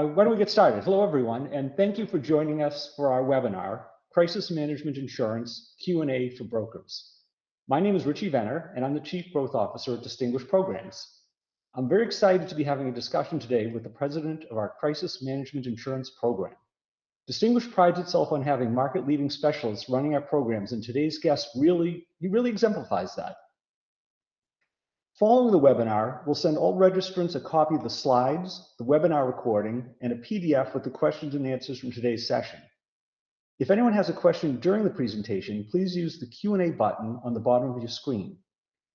Why don't we get started? Hello, everyone, and thank you for joining us for our webinar, Crisis Management Insurance Q&A for Brokers. My name is Richie Venner, and I'm the Chief Growth Officer at Distinguished Programs. I'm very excited to be having a discussion today with the President of our Crisis Management Insurance Program. Distinguished prides itself on having market-leading specialists running our programs, and today's guest really exemplifies that. Following the webinar, we'll send all registrants a copy of the slides, the webinar recording, and a PDF with the questions and answers from today's session. If anyone has a question during the presentation, please use the Q&A button on the bottom of your screen.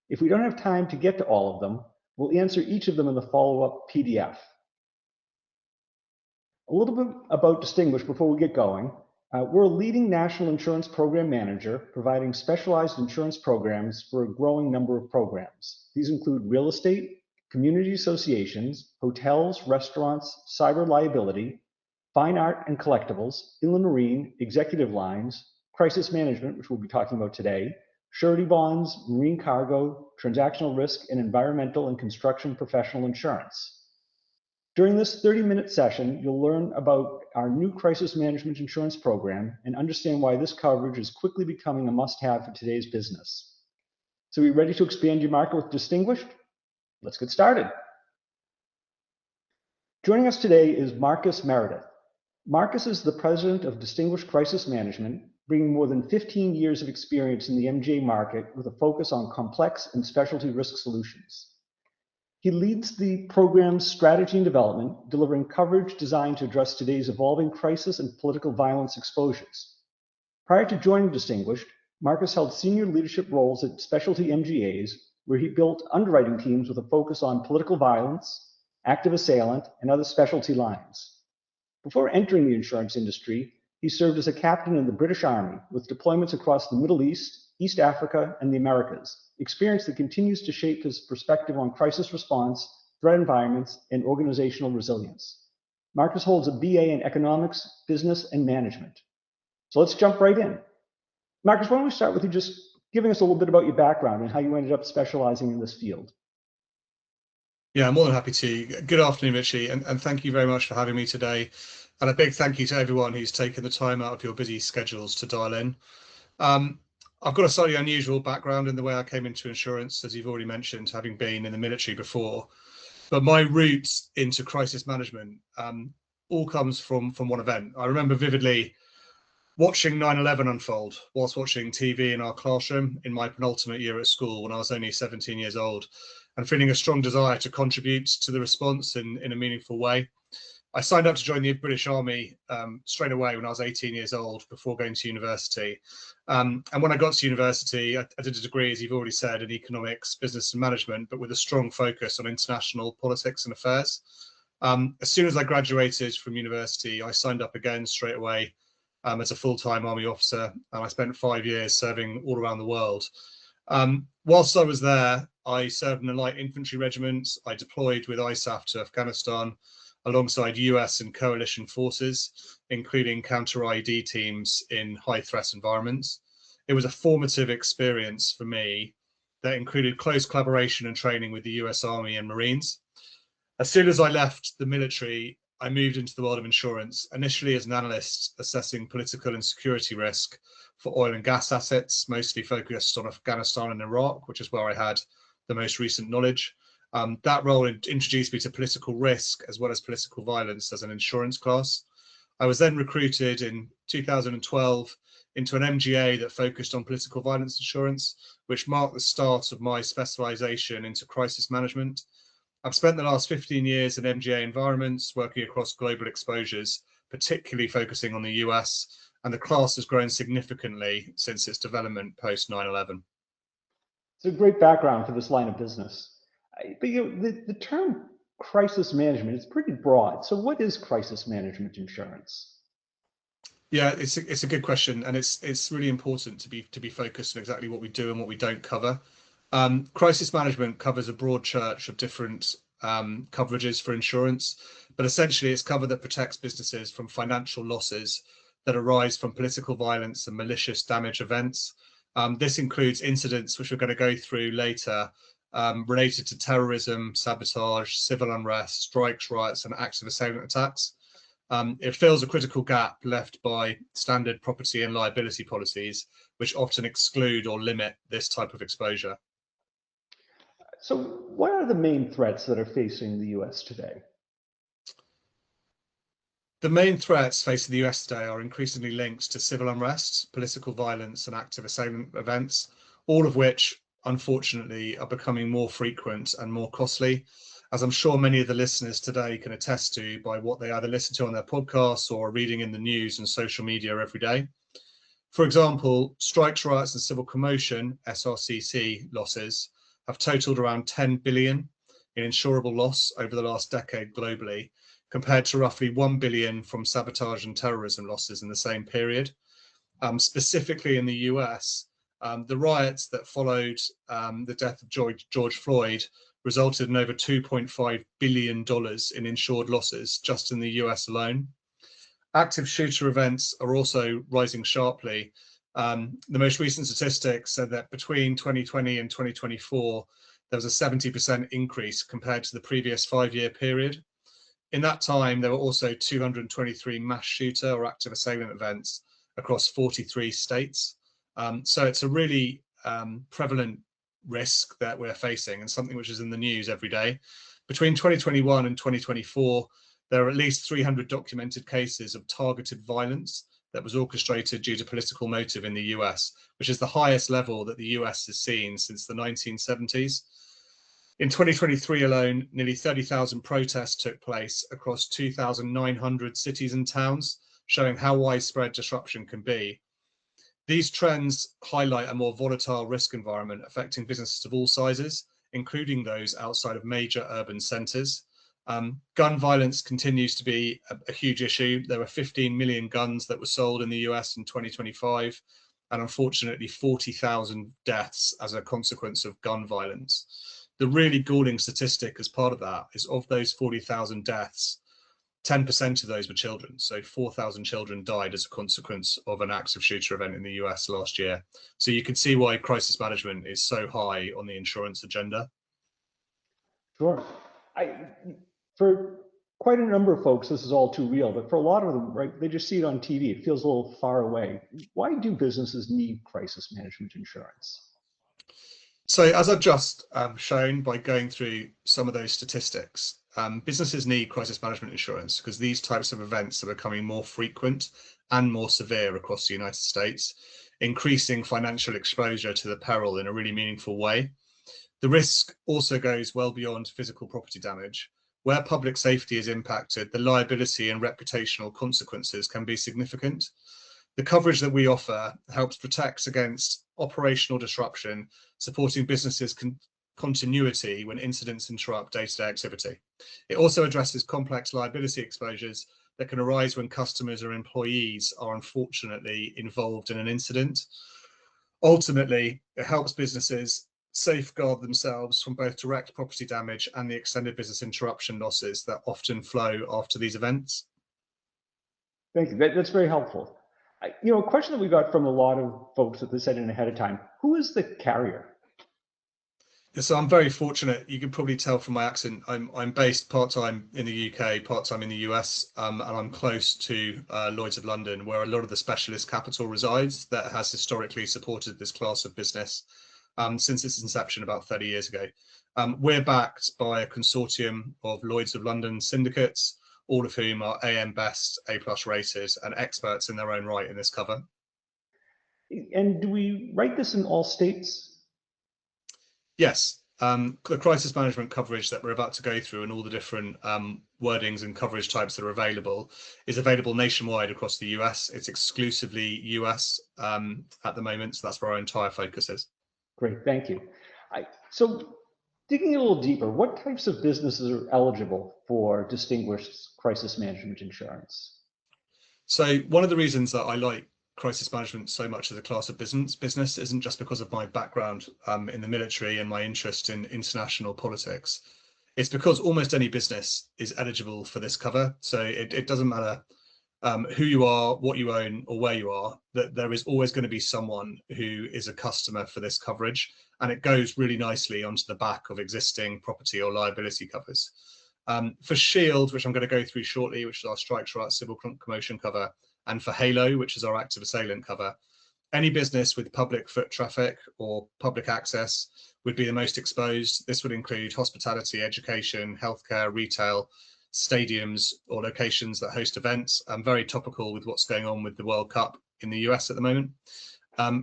If we don't have time to get to all of them, we'll answer each of them in the follow-up PDF. A little bit about Distinguished before we get going. We're a leading national insurance program manager providing specialized insurance programs for a growing number of programs. These include real estate, community associations, hotels, restaurants, cyber liability, fine art and collectibles, inland marine, executive lines, crisis management, which we'll be talking about today, surety bonds, marine cargo, transactional risk, and environmental and construction professional insurance. During this 30-minute session, you'll learn about our new crisis management insurance program and understand why this coverage is quickly becoming a must-have for today's business. So are you ready to expand your market with Distinguished? Let's get started. Joining us today is Marcus Meredith. Marcus is the president of Distinguished Crisis Management, bringing more than 15 years of experience in the MGA market with a focus on complex and specialty risk solutions. He leads the program's strategy and development, delivering coverage designed to address today's evolving crisis and political violence exposures. Prior to joining Distinguished, Marcus held senior leadership roles at specialty MGAs, where he built underwriting teams with a focus on political violence, active assailant, and other specialty lines. Before entering the insurance industry, he served as a captain in the British Army with deployments across the Middle East, East Africa, and the Americas, experience that continues to shape his perspective on crisis response, threat environments, and organizational resilience. Marcus holds a BA in economics, business, and management. So let's jump right in. Marcus, why don't we start with you just giving us a little bit about your background and how you ended up specializing in this field? Yeah, I'm more than happy to. Good afternoon, Richie, and thank you very much for having me today. And a big thank you to everyone who's taken the time out of your busy schedules to dial in. I've got a slightly unusual background in the way I came into insurance, as you've already mentioned, having been in the military before. But my roots into crisis management all comes from one event. I remember vividly watching 9/11 unfold whilst watching TV in our classroom in my penultimate year at school when I was only 17 years old, and feeling a strong desire to contribute to the response in a meaningful way. I signed up to join the British Army straight away when I was 18 years old before going to university. And when I got to university, I did a degree, as you've already said, in economics, business and management, but with a strong focus on international politics and affairs. As soon as I graduated from university, I signed up again straight away as a full-time Army officer, and I spent 5 years serving all around the world. Whilst I was there, I served in a light infantry regiment. I deployed with ISAF to Afghanistan, alongside US and coalition forces, including counter-IED teams in high-threat environments. It was a formative experience for me that included close collaboration and training with the US Army and Marines. As soon as I left the military, I moved into the world of insurance, initially as an analyst assessing political and security risk for oil and gas assets, mostly focused on Afghanistan and Iraq, which is where I had the most recent knowledge. That role introduced me to political risk as well as political violence as an insurance class. I was then recruited in 2012 into an MGA that focused on political violence insurance, which marked the start of my specialization into crisis management. I've spent the last 15 years in MGA environments, working across global exposures, particularly focusing on the US, and the class has grown significantly since its development post 9/11. It's a great background for this line of business. But the term crisis management is pretty broad. So what is crisis management insurance? Yeah, it's a good question, and it's really important to be focused on exactly what we do and what we don't cover. Crisis management covers a broad church of different coverages for insurance, but essentially it's cover that protects businesses from financial losses that arise from political violence and malicious damage events. This includes incidents which we're going to go through later, related to terrorism, sabotage, civil unrest, strikes, riots, and acts of assailant attacks. It fills a critical gap left by standard property and liability policies, which often exclude or limit this type of exposure. So what are the main threats that are facing the US today? The main threats facing the US today are increasingly linked to civil unrest, political violence, and active assailant events, all of which, unfortunately, are becoming more frequent and more costly, as I'm sure many of the listeners today can attest to by what they either listen to on their podcasts or are reading in the news and social media every day. For example, strikes, riots, and civil commotion, SRCC losses, have totaled around 10 billion in insurable loss over the last decade globally, compared to roughly 1 billion from sabotage and terrorism losses in the same period. Specifically in the US, the riots that followed the death of George Floyd resulted in over $2.5 billion in insured losses just in the US alone. Active shooter events are also rising sharply. The most recent statistics said that between 2020 and 2024, there was a 70% increase compared to the previous 5-year period. In that time, there were also 223 mass shooter or active assailant events across 43 states. So it's a really prevalent risk that we're facing and something which is in the news every day. Between 2021 and 2024, there are at least 300 documented cases of targeted violence that was orchestrated due to political motive in the US, which is the highest level that the US has seen since the 1970s. In 2023 alone, nearly 30,000 protests took place across 2,900 cities and towns, showing how widespread disruption can be. These trends highlight a more volatile risk environment affecting businesses of all sizes, including those outside of major urban centres. Gun violence continues to be a huge issue. There were 15 million guns that were sold in the US in 2025, and unfortunately 40,000 deaths as a consequence of gun violence. The really galling statistic as part of that is of those 40,000 deaths, 10% of those were children. So 4,000 children died as a consequence of an active shooter event in the US last year. So you can see why crisis management is so high on the insurance agenda. Sure. For quite a number of folks, this is all too real, but for a lot of them, right, they just see it on TV. It feels a little far away. Why do businesses need crisis management insurance? So as I've just shown by going through some of those statistics, businesses need crisis management insurance because these types of events are becoming more frequent and more severe across the United States, increasing financial exposure to the peril in a really meaningful way. The risk also goes well beyond physical property damage. Where public safety is impacted, the liability and reputational consequences can be significant. The coverage that we offer helps protect against operational disruption, supporting businesses' continuity when incidents interrupt day-to-day activity. It also addresses complex liability exposures that can arise when customers or employees are unfortunately involved in an incident. Ultimately, it helps businesses safeguard themselves from both direct property damage and the extended business interruption losses that often flow after these events. Thank you. That's very helpful. A question that we got from a lot of folks that they sent in ahead of time: who is the carrier? So I'm very fortunate. You can probably tell from my accent. I'm based part-time in the UK, part-time in the US, and I'm close to Lloyd's of London, where a lot of the specialist capital resides that has historically supported this class of business since its inception about 30 years ago. We're backed by a consortium of Lloyd's of London syndicates, all of whom are AM Best, A+ rated, and experts in their own right in this cover. And do we write this in all states? Yes. The crisis management coverage that we're about to go through and all the different wordings and coverage types that are available is available nationwide across the US. It's exclusively US at the moment, so that's where our entire focus is. Great, thank you. So digging a little deeper, what types of businesses are eligible for distinguished crisis management insurance? So one of the reasons that I like crisis management so much as a class of business isn't just because of my background in the military and my interest in international politics. It's because almost any business is eligible for this cover. So it doesn't matter who you are, what you own, or where you are, that there is always going to be someone who is a customer for this coverage. And it goes really nicely onto the back of existing property or liability covers. For Shield, which I'm going to go through shortly, which is our strikes, rights, civil commotion cover, and for Halo, which is our active assailant cover, any business with public foot traffic or public access would be the most exposed. This would include hospitality, education, healthcare, retail, stadiums, or locations that host events. Very topical with what's going on with the World Cup in the US at the moment.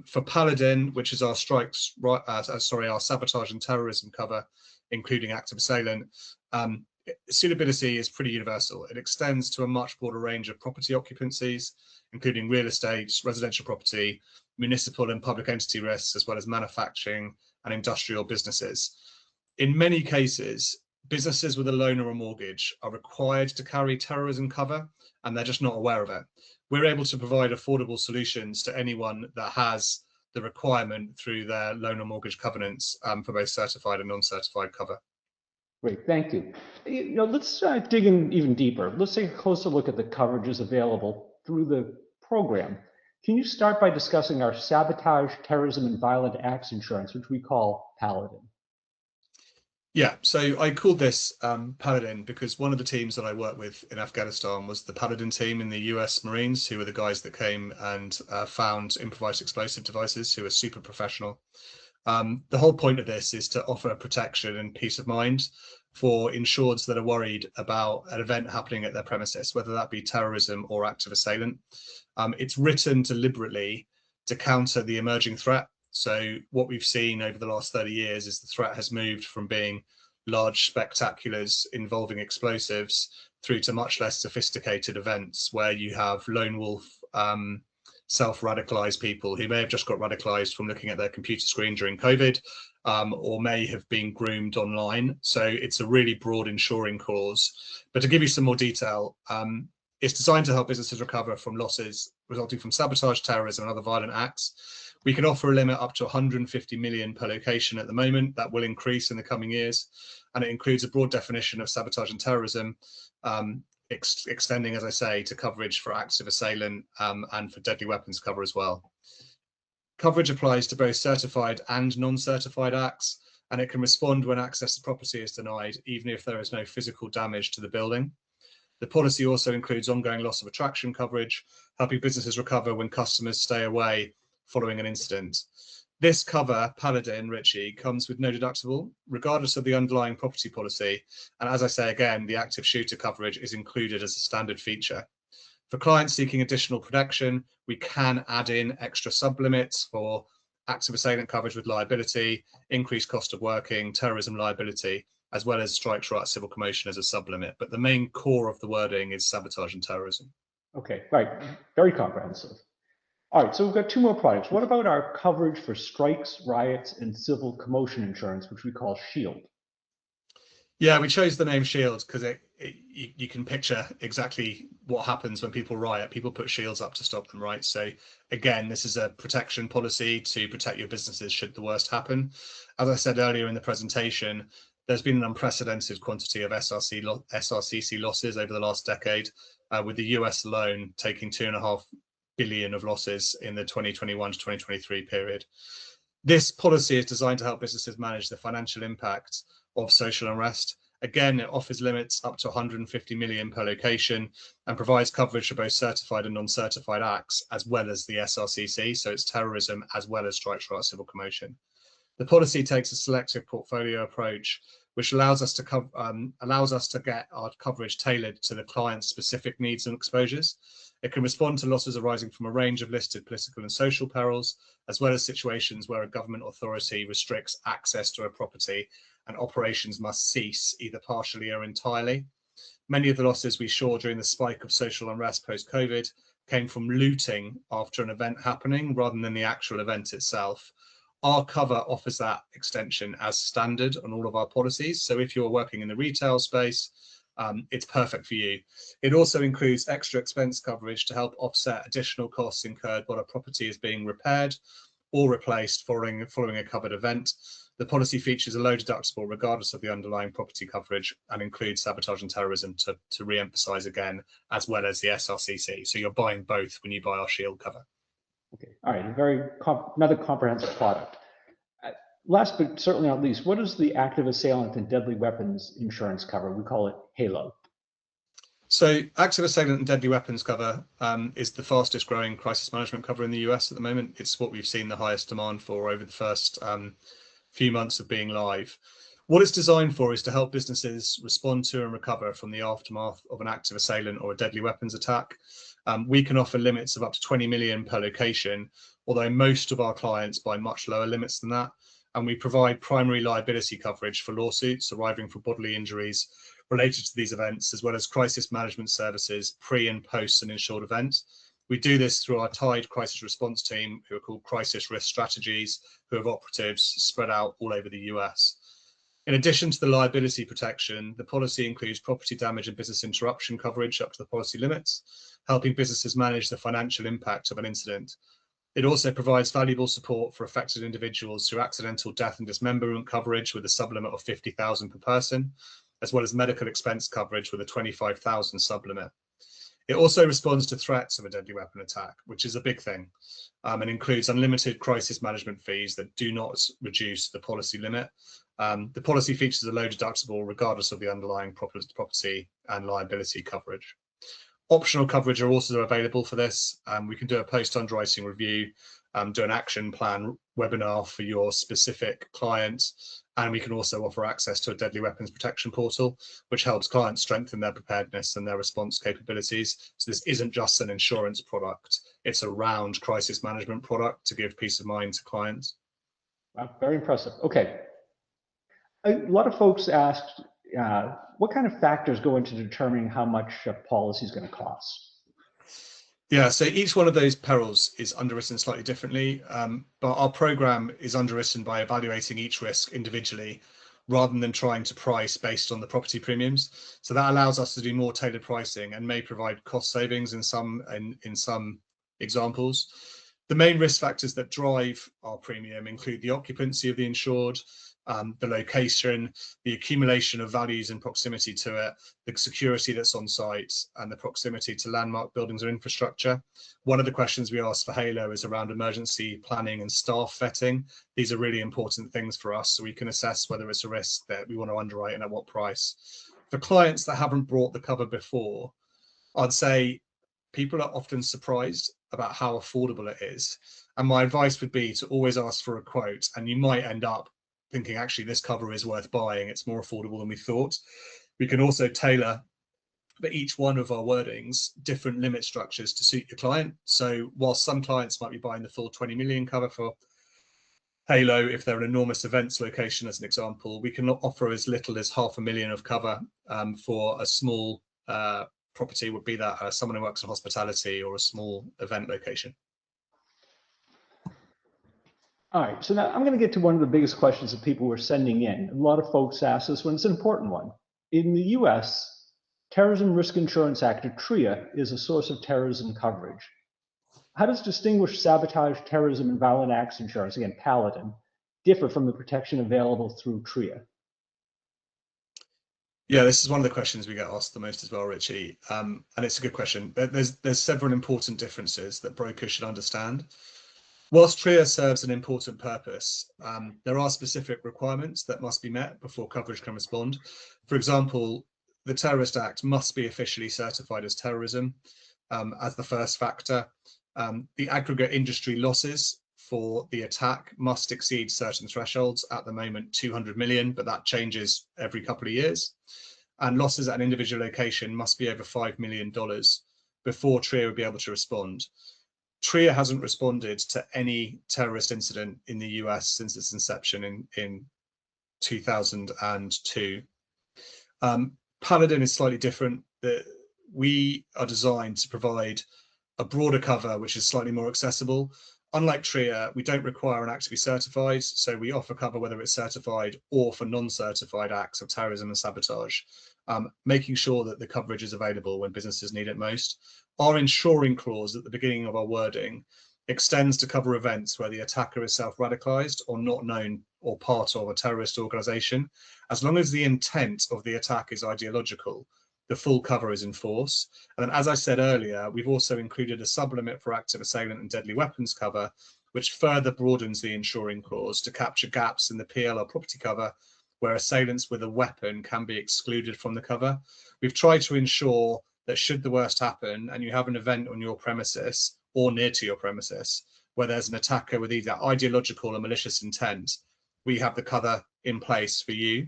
For Paladin, which is our our sabotage and terrorism cover, including active assailant, suitability is pretty universal. It extends to a much broader range of property occupancies, including real estate, residential property, municipal and public entity risks, as well as manufacturing and industrial businesses. In many cases, businesses with a loan or a mortgage are required to carry terrorism cover, and they're just not aware of it. We're able to provide affordable solutions to anyone that has the requirement through their loan or mortgage covenants for both certified and non-certified cover. Great, thank you. Let's dig in even deeper. Let's take a closer look at the coverages available through the program. Can you start by discussing our sabotage, terrorism, and violent acts insurance, which we call Paladin? Yeah, so I called this Paladin because one of the teams that I worked with in Afghanistan was the Paladin team in the US Marines, who were the guys that came and found improvised explosive devices, who are super professional. The whole point of this is to offer protection and peace of mind for insureds that are worried about an event happening at their premises, whether that be terrorism or active assailant. It's written deliberately to counter the emerging threat. So what we've seen over the last 30 years is the threat has moved from being large spectaculars involving explosives through to much less sophisticated events where you have lone wolf self-radicalized people who may have just got radicalized from looking at their computer screen during COVID, or may have been groomed online. So it's a really broad insuring clause. But to give you some more detail, it's designed to help businesses recover from losses resulting from sabotage, terrorism, and other violent acts. We can offer a limit up to 150 million per location at the moment. That will increase in the coming years. And it includes a broad definition of sabotage and terrorism, extending, as I say, to coverage for active assailant and for deadly weapons cover as well. Coverage applies to both certified and non-certified acts, and it can respond when access to property is denied, even if there is no physical damage to the building. The policy also includes ongoing loss of attraction coverage, helping businesses recover when customers stay away following an incident. This cover, Paladin, Richie, comes with no deductible, regardless of the underlying property policy. And as I say again, the active shooter coverage is included as a standard feature. For clients seeking additional protection, we can add in extra sublimits for active assailant coverage with liability, increased cost of working, terrorism liability, as well as strikes, rights, civil commotion as a sublimit. But the main core of the wording is sabotage and terrorism. Okay, right, very comprehensive. All right, so we've got two more products. What about our coverage for strikes, riots, and civil commotion insurance, which we call SHIELD? Yeah, we chose the name Shield because you can picture exactly what happens when people riot. People put shields up to stop them, right? So again, this is a protection policy to protect your businesses should the worst happen. As I said earlier in the presentation, there's been an unprecedented quantity of SRCC losses over the last decade, with the US alone taking 2.5 billion of losses in the 2021 to 2023 period. This policy is designed to help businesses manage the financial impact of social unrest. Again, it offers limits up to 150 million per location and provides coverage for both certified and non-certified acts, as well as the SRCC. So it's terrorism as well as strikes, rights, civil commotion. The policy takes a selective portfolio approach, which allows us to get our coverage tailored to the client's specific needs and exposures. It can respond to losses arising from a range of listed political and social perils, as well as situations where a government authority restricts access to a property and operations must cease either partially or entirely. Many of the losses we saw during the spike of social unrest post-COVID came from looting after an event happening rather than the actual event itself. Our cover offers that extension as standard on all of our policies. So if you're working in the retail space, it's perfect for you. It also includes extra expense coverage to help offset additional costs incurred while a property is being repaired or replaced following a covered event. The policy features a low deductible regardless of the underlying property coverage and includes sabotage and terrorism to re-emphasize again, as well as the SRCC. So you're buying both when you buy our shield cover. Okay, all right, another comprehensive product. Last but certainly not least, what does the active assailant and deadly weapons insurance cover? We call it HALO. So active assailant and deadly weapons cover is the fastest growing crisis management cover in the US at the moment. It's what we've seen the highest demand for over the first few months of being live. What it's designed for is to help businesses respond to and recover from the aftermath of an active assailant or a deadly weapons attack. We can offer limits of up to 20 million per location, although most of our clients buy much lower limits than that. And we provide primary liability coverage for lawsuits arising from bodily injuries related to these events, as well as crisis management services pre and post an insured event. We do this through our tied crisis response team, who are called Crisis Risk Strategies, who have operatives spread out all over the US. In addition to the liability protection, the policy includes property damage and business interruption coverage up to the policy limits, helping businesses manage the financial impact of an incident. It also provides valuable support for affected individuals through accidental death and dismemberment coverage with a sublimit of $50,000 per person, as well as medical expense coverage with a $25,000 sublimit. It also responds to threats of a deadly weapon attack, which is a big thing, and includes unlimited crisis management fees that do not reduce the policy limit. The policy features a low deductible regardless of the underlying property and liability coverage. Optional coverage are also available for this. We can do a post-underwriting review, do an action plan webinar for your specific clients, and we can also offer access to a deadly weapons protection portal, which helps clients strengthen their preparedness and their response capabilities. So this isn't just an insurance product, it's a round crisis management product to give peace of mind to clients. Wow, very impressive. Okay. A lot of folks asked, what kind of factors go into determining how much a policy is going to cost? Yeah, so each one of those perils is underwritten slightly differently, but our program is underwritten by evaluating each risk individually rather than trying to price based on the property premiums. So that allows us to do more tailored pricing and may provide cost savings in some examples. The main risk factors that drive our premium include the occupancy of the insured, the location, the accumulation of values in proximity to it, the security that's on site, and the proximity to landmark buildings or infrastructure. One of the questions we ask for HALO is around emergency planning and staff vetting. These are really important things for us, so we can assess whether it's a risk that we want to underwrite and at what price. For clients that haven't brought the cover before, I'd say people are often surprised about how affordable it is. And my advice would be to always ask for a quote, and you might end up thinking, actually, this cover is worth buying. It's more affordable than we thought. We can also tailor for each one of our wordings different limit structures to suit your client. So while some clients might be buying the full 20 million cover for HALO, if they're an enormous events location, as an example, we can offer as little as $500,000 of cover for a small property, would be that someone who works in hospitality or a small event location. All right, so now I'm going to get to one of the biggest questions that people were sending in. A lot of folks ask this one, it's an important one. In the US, Terrorism Risk Insurance Act, or TRIA, is a source of terrorism coverage. How does distinguished sabotage, terrorism, and violent acts insurance, again, Paladin, differ from the protection available through TRIA? Yeah, this is one of the questions we get asked the most as well, Richie, and it's a good question. There's several important differences that brokers should understand. Whilst TRIA serves an important purpose, there are specific requirements that must be met before coverage can respond. For example, the Terrorist Act must be officially certified as terrorism as the first factor. The aggregate industry losses for the attack must exceed certain thresholds, at the moment 200 million, but that changes every couple of years. And losses at an individual location must be over $5 million before TRIA would be able to respond. TRIA hasn't responded to any terrorist incident in the US since its inception in 2002. Paladin is slightly different. We are designed to provide a broader cover, which is slightly more accessible. Unlike TRIA, we don't require an act to be certified, so we offer cover whether it's certified or for non-certified acts of terrorism and sabotage, making sure that the coverage is available when businesses need it most. Our insuring clause at the beginning of our wording extends to cover events where the attacker is self-radicalized or not known or part of a terrorist organization. As long as the intent of the attack is ideological, the full cover is in force. And then, as I said earlier, we've also included a sublimit for active assailant and deadly weapons cover, which further broadens the insuring clause to capture gaps in the PL or property cover where assailants with a weapon can be excluded from the cover. We've tried to ensure that should the worst happen and you have an event on your premises or near to your premises where there's an attacker with either ideological or malicious intent, we have the cover in place for you.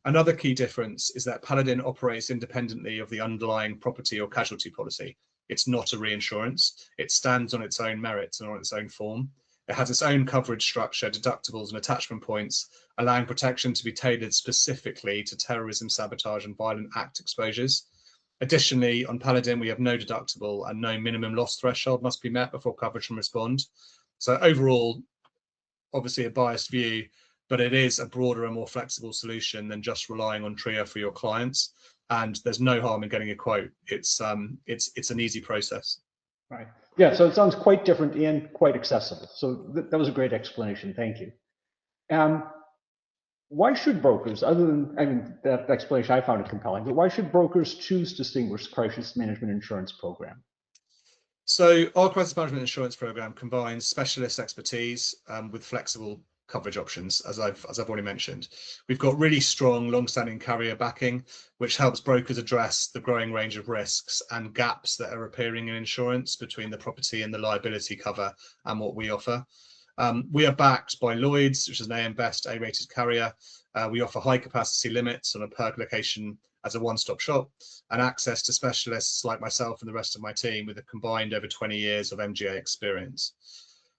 Another key difference is that Paladin operates independently of the underlying property or casualty policy. It's not a reinsurance. It stands on its own merits and on its own form. It has its own coverage structure, deductibles and attachment points, allowing protection to be tailored specifically to terrorism, sabotage and violent act exposures. Additionally, on Paladin, we have no deductible and no minimum loss threshold must be met before coverage can respond. So overall, obviously a biased view, but it is a broader and more flexible solution than just relying on TRIA for your clients. And there's no harm in getting a quote. It's an easy process. Right. Yeah. So it sounds quite different and quite accessible. So that was a great explanation. Thank you. Why should brokers, other than, I mean, that explanation I found it compelling, but why should brokers choose Distinguished Crisis Management Insurance Program? So our crisis management insurance program combines specialist expertise with flexible coverage options, as I've already mentioned. We've got really strong, long-standing carrier backing, which helps brokers address the growing range of risks and gaps that are appearing in insurance between the property and the liability cover and what we offer. We are backed by Lloyd's, which is an AM Best A-rated carrier. We offer high capacity limits on a per location as a one-stop shop, and access to specialists like myself and the rest of my team with a combined over 20 years of MGA experience.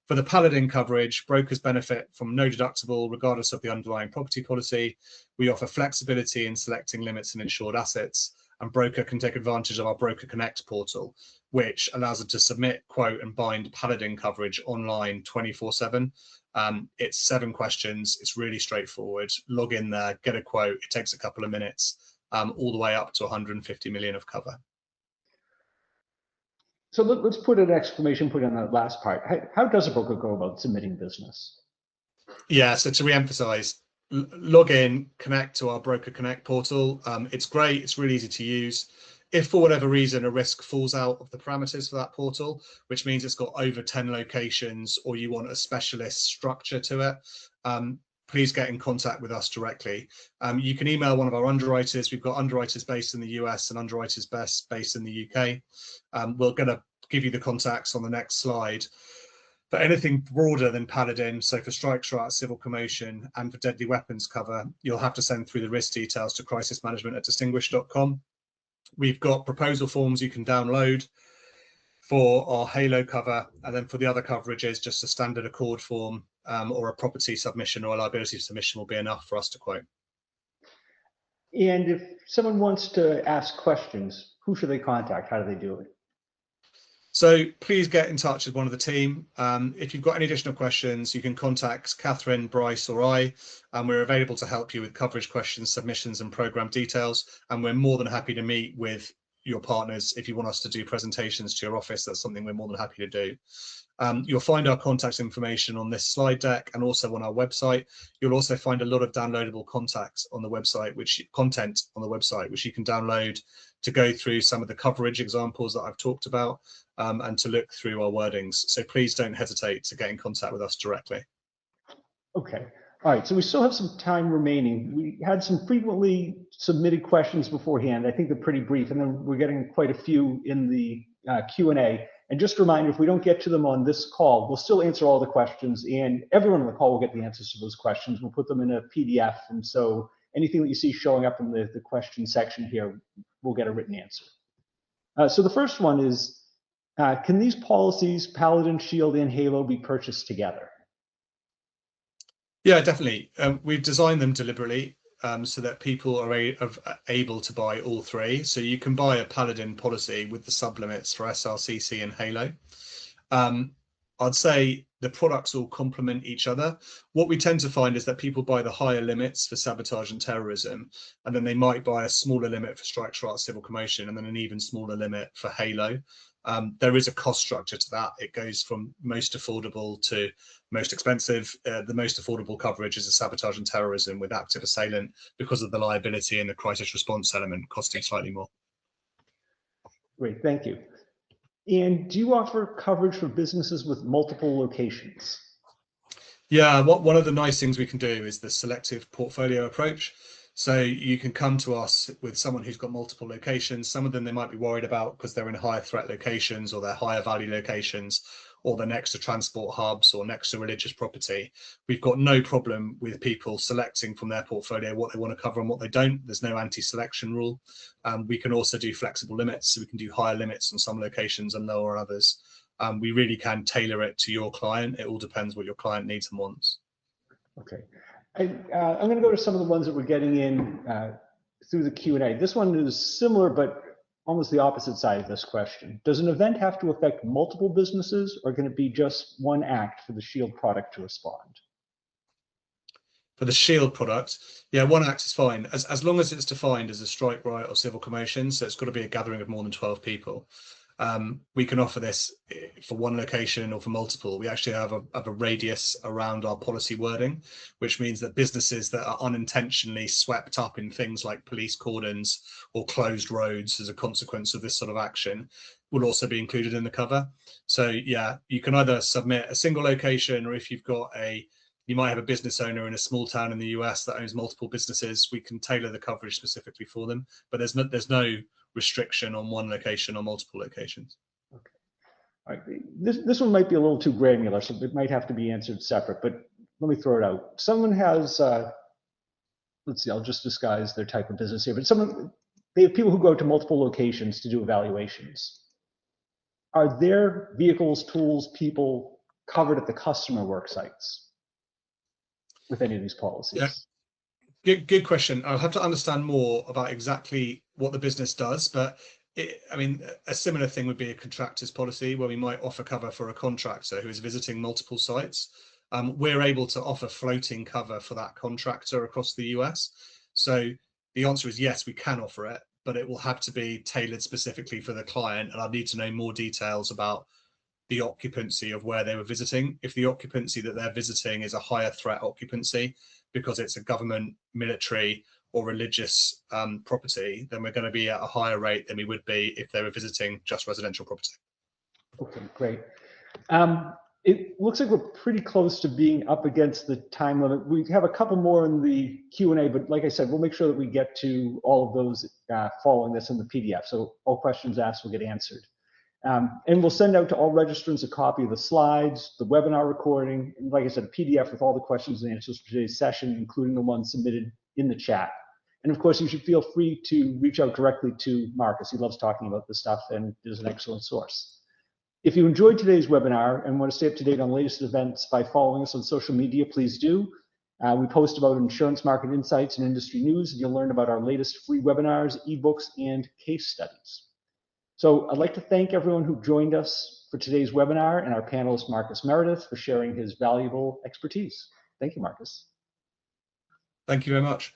For the Paladin coverage, brokers benefit from no deductible regardless of the underlying property policy. We offer flexibility in selecting limits and insured assets, and broker can take advantage of our Broker Connect portal, which allows them to submit, quote and bind Paladin coverage online 24/7. It's 7 questions. It's really straightforward. Log in there, get a quote. It takes a couple of minutes, all the way up to 150 million of cover. So let's put an exclamation point on that last part. How does a broker go about submitting business? Yeah, so to re-emphasize, log in, connect to our Broker Connect portal. It's great. It's really easy to use. If for whatever reason a risk falls out of the parameters for that portal, which means it's got over 10 locations, or you want a specialist structure to it, please get in contact with us directly. You can email one of our underwriters. We've got underwriters based in the US and underwriters based in the UK. We're going to give you the contacts on the next slide. For anything broader than Paladin, so for strike, shroud, civil commotion, and for deadly weapons cover, you'll have to send through the risk details to crisismanagement@distinguished.com. We've got proposal forms you can download for our Halo cover, and then for the other coverages, just a standard accord form or a property submission or a liability submission will be enough for us to quote. And if someone wants to ask questions, who should they contact? How do they do it? So please get in touch with one of the team. If you've got any additional questions, you can contact Catherine, Bryce, or I, and we're available to help you with coverage questions, submissions, and program details. And we're more than happy to meet with your partners if you want us to do presentations to your office. That's something we're more than happy to do. You'll find our contact information on this slide deck and also on our website. You'll also find a lot of downloadable contacts on the website, content on the website, which you can download to go through some of the coverage examples that I've talked about and to look through our wordings. So please don't hesitate to get in contact with us directly. Okay. All right. So we still have some time remaining. We had some frequently submitted questions beforehand. I think they're pretty brief, and then we're getting quite a few in the Q&A. And just a reminder, if we don't get to them on this call, we'll still answer all the questions, and everyone on the call will get the answers to those questions. We'll put them in a PDF, and so anything that you see showing up in the question section here, we'll get a written answer. So the first one is, can these policies, Paladin, Shield, and Halo, be purchased together? Yeah, definitely. We've designed them deliberately so that people are able to buy all 3. So you can buy a Paladin policy with the sublimits for SRCC and Halo. I'd say the products all complement each other. What we tend to find is that people buy the higher limits for sabotage and terrorism, and then they might buy a smaller limit for strike, shroud, civil commotion, and then an even smaller limit for Halo. There is a cost structure to that. It goes from most affordable to most expensive. The most affordable coverage is a sabotage and terrorism with active assailant, because of the liability and the crisis response element costing slightly more. Great, thank you. And do you offer coverage for businesses with multiple locations? Yeah, one of the nice things we can do is the selective portfolio approach. So you can come to us with someone who's got multiple locations. Some of them they might be worried about because they're in higher threat locations, or they're higher value locations, or they're next to transport hubs or next to religious property. We've got no problem with people selecting from their portfolio what they want to cover and what they don't. There's no anti-selection rule. We can also do flexible limits. So we can do higher limits on some locations and lower on others. We really can tailor it to your client. It all depends what your client needs and wants. Okay. I'm going to go to some of the ones that we're getting in through the Q&A. This one is similar, but almost the opposite side of this question. Does an event have to affect multiple businesses, or can it be just one act for the Shield product to respond? For the Shield product, yeah, one act is fine, as long as it's defined as a strike, riot, or civil commotion. So it's got to be a gathering of more than 12 people. We can offer this for one location or for multiple. We actually have a radius around our policy wording, which means that businesses that are unintentionally swept up in things like police cordons or closed roads as a consequence of this sort of action will also be included in the cover. So yeah, you can either submit a single location, or if you've got you might have a business owner in a small town in the US that owns multiple businesses, we can tailor the coverage specifically for them. But there's no restriction on one location or multiple locations. Okay. All right. This one might be a little too granular, so it might have to be answered separate, but let me throw it out. Someone has, let's see, I'll just disguise their type of business here, but they have people who go to multiple locations to do evaluations. Are their vehicles, tools, people covered at the customer work sites with any of these policies? Yeah. Good question. I'll have to understand more about exactly what the business does, but I mean, a similar thing would be a contractor's policy, where we might offer cover for a contractor who is visiting multiple sites. We're able to offer floating cover for that contractor across the US. So the answer is yes, we can offer it, but it will have to be tailored specifically for the client, and I need to know more details about the occupancy of where they were visiting. If the occupancy that they're visiting is a higher threat occupancy because it's a government, military, or religious property, then we're going to be at a higher rate than we would be if they were visiting just residential property. Okay, great. It looks like we're pretty close to being up against the time limit. We have a couple more in the Q&A, but like I said, we'll make sure that we get to all of those following this in the PDF. So all questions asked will get answered. And we'll send out to all registrants a copy of the slides, the webinar recording, and like I said, a PDF with all the questions and answers for today's session, including the ones submitted in the chat. And of course, you should feel free to reach out directly to Marcus. He loves talking about this stuff and is an excellent source. If you enjoyed today's webinar and want to stay up to date on the latest events by following us on social media, please do. We post about insurance market insights and industry news, and you'll learn about our latest free webinars, ebooks, and case studies. So I'd like to thank everyone who joined us for today's webinar, and our panelist, Marcus Meredith, for sharing his valuable expertise. Thank you, Marcus. Thank you very much.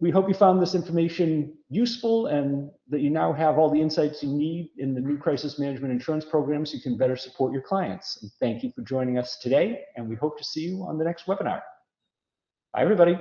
We hope you found this information useful and that you now have all the insights you need in the new crisis management insurance program so you can better support your clients. And thank you for joining us today, and we hope to see you on the next webinar. Bye, everybody.